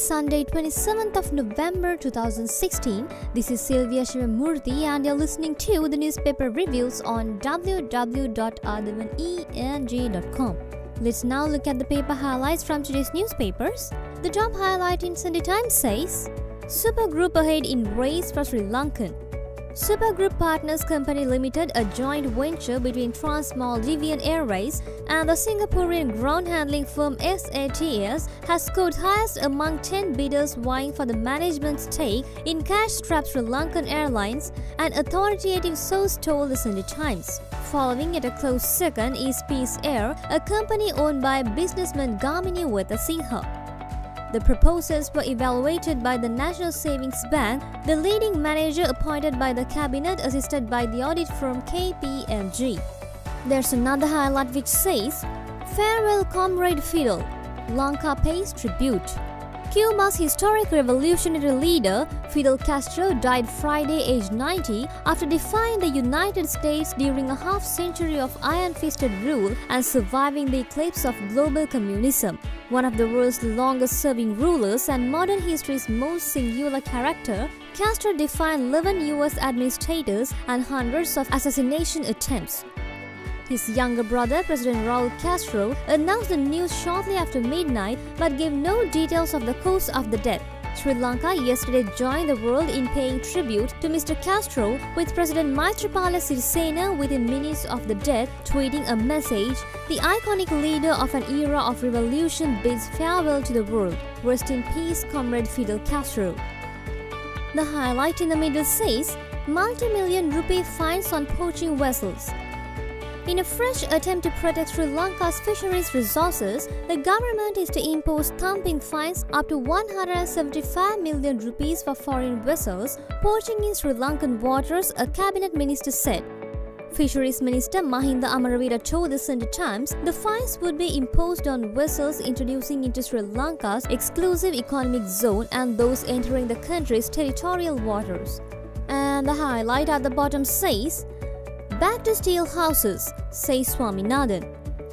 Sunday, 27th of November 2016. This is Sylvia Shivamurthy and you're listening to the newspaper reviews on www.athavan.com. Let's now look at the paper highlights from today's newspapers. The top highlight in Sunday Times says, Supergroup ahead in race for Sri Lankan. Supergroup Partners Company Limited, a joint venture between Trans-Maldivian Airways and the Singaporean ground handling firm SATS, has scored highest among 10 bidders vying for the management stake in cash-strapped Sri Lankan Airlines, an authoritative source told the Sunday Times. Following at a close second is Peace Air, a company owned by businessman Gamini Wetasinghe. The proposals were evaluated by the National Savings Bank, the leading manager appointed by the cabinet assisted by the audit firm KPMG. There's another highlight which says, Farewell Comrade Fidel, Lanka pays tribute. Cuba's historic revolutionary leader, Fidel Castro, died Friday aged 90 after defying the United States during a half-century of iron-fisted rule and surviving the eclipse of global communism. One of the world's longest-serving rulers and modern history's most singular character, Castro defied 11 U.S. administrators and hundreds of assassination attempts. His younger brother, President Raul Castro, announced the news shortly after midnight but gave no details of the cause of the death. Sri Lanka yesterday joined the world in paying tribute to Mr. Castro, with President Maithripala Sirisena within minutes of the death tweeting a message, "The iconic leader of an era of revolution bids farewell to the world. Rest in peace, Comrade Fidel Castro." The highlight in the middle says, multi-million rupee fines on poaching vessels. In a fresh attempt to protect Sri Lanka's fisheries resources, the government is to impose thumping fines up to 175 million rupees for foreign vessels poaching in Sri Lankan waters, a cabinet minister said. Fisheries Minister Mahinda Amaravira told the Sunday Times the fines would be imposed on vessels introducing into Sri Lanka's exclusive economic zone and those entering the country's territorial waters. And the highlight at the bottom says, Back to steel houses, says Swaminathan.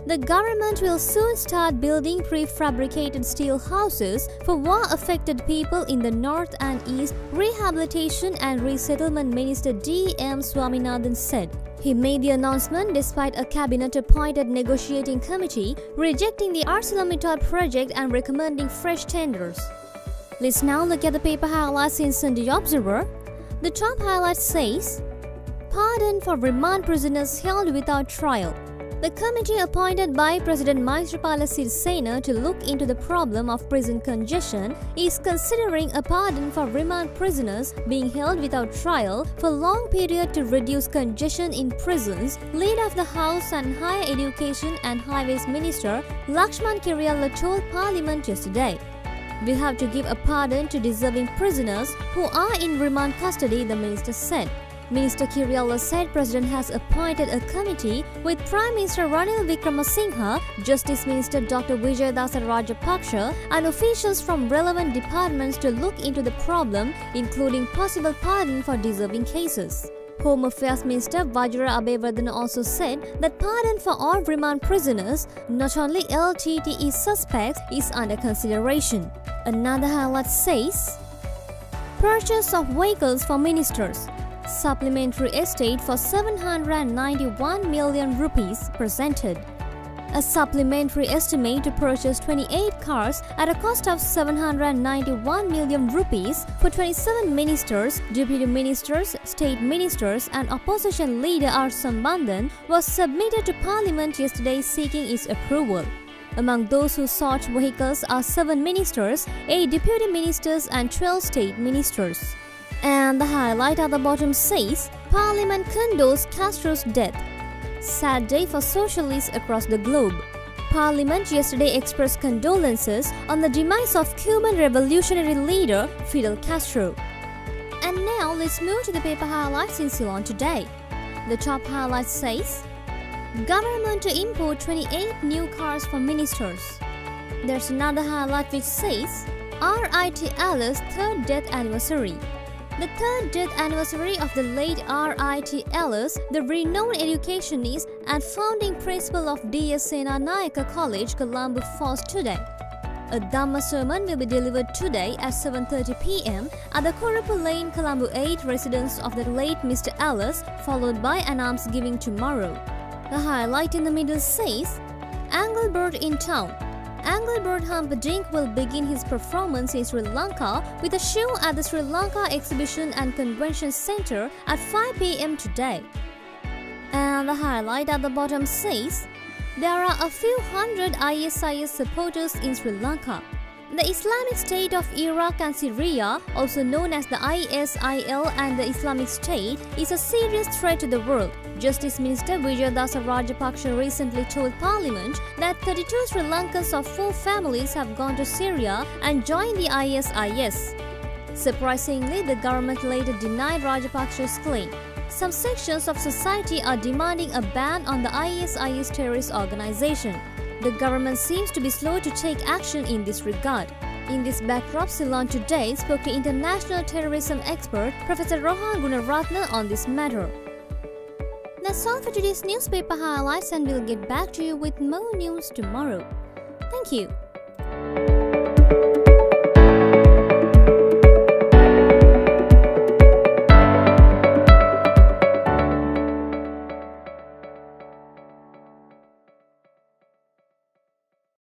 The government will soon start building prefabricated steel houses for war-affected people in the north and east, Rehabilitation and Resettlement Minister D.M. Swaminathan said. He made the announcement despite a cabinet-appointed negotiating committee rejecting the ArcelorMittal project and recommending fresh tenders. Let's now look at the paper highlights in Sunday Observer. The top highlight says, Pardon for remand prisoners held without trial. The committee appointed by President Maithripala Sirisena to look into the problem of prison congestion is considering a pardon for remand prisoners being held without trial for long period to reduce congestion in prisons, Leader of the House and Higher Education and Highways Minister Lakshman Kiriyalla told Parliament yesterday. We have to give a pardon to deserving prisoners who are in remand custody, the minister said. Minister Kiriyalla said President has appointed a committee with Prime Minister Ranil Wickremesinghe, Justice Minister Dr. Vijayadasa Rajapaksa and officials from relevant departments to look into the problem, including possible pardon for deserving cases. Home Affairs Minister Vajra Abeyewardena also said that pardon for all remand prisoners, not only LTTE suspects, is under consideration. Another highlight says, Purchase of vehicles for ministers. Supplementary estate for 791 million rupees presented. A supplementary estimate to purchase 28 cars at a cost of 791 million rupees for 27 ministers, deputy ministers, state ministers and opposition leader R. Sambandhan was submitted to Parliament yesterday seeking its approval. Among those who sought vehicles are 7 ministers, 8 deputy ministers and 12 state ministers. And the highlight at the bottom says, Parliament condones Castro's death. Sad day for socialists across the globe. Parliament yesterday expressed condolences on the demise of Cuban revolutionary leader Fidel Castro. And now let's move to the paper highlights in Ceylon today. The top highlight says, Government to import 28 new cars for ministers. There's another highlight which says, R.I.T. Alice's third death anniversary. The third death anniversary of the late R.I.T. Alice, the renowned educationist and founding principal of D.S. Senanayaka College, Colombo, falls today. A Dhamma sermon will be delivered today at 7:30 p.m. at the Korupu Lane, Colombo 8 residence of the late Mr. Alice, followed by an almsgiving tomorrow. The highlight in the middle says, Anglebird in town. Anglebird Humperdinck will begin his performance in Sri Lanka with a show at the Sri Lanka Exhibition and Convention Centre at 5 p.m. today. And the highlight at the bottom says, there are a few hundred ISIS supporters in Sri Lanka. The Islamic State of Iraq and Syria, also known as the ISIL and the Islamic State, is a serious threat to the world. Justice Minister Vijayadasa Rajapaksa recently told Parliament that 32 Sri Lankans of 4 families have gone to Syria and joined the ISIS. Surprisingly, the government later denied Rajapaksa's claim. Some sections of society are demanding a ban on the ISIS terrorist organization. The government seems to be slow to take action in this regard. In this backdrop, Ceylon Today spoke to international terrorism expert Professor Rohan Gunaratne on this matter. That's all for today's newspaper highlights, and we'll get back to you with more news tomorrow. Thank you.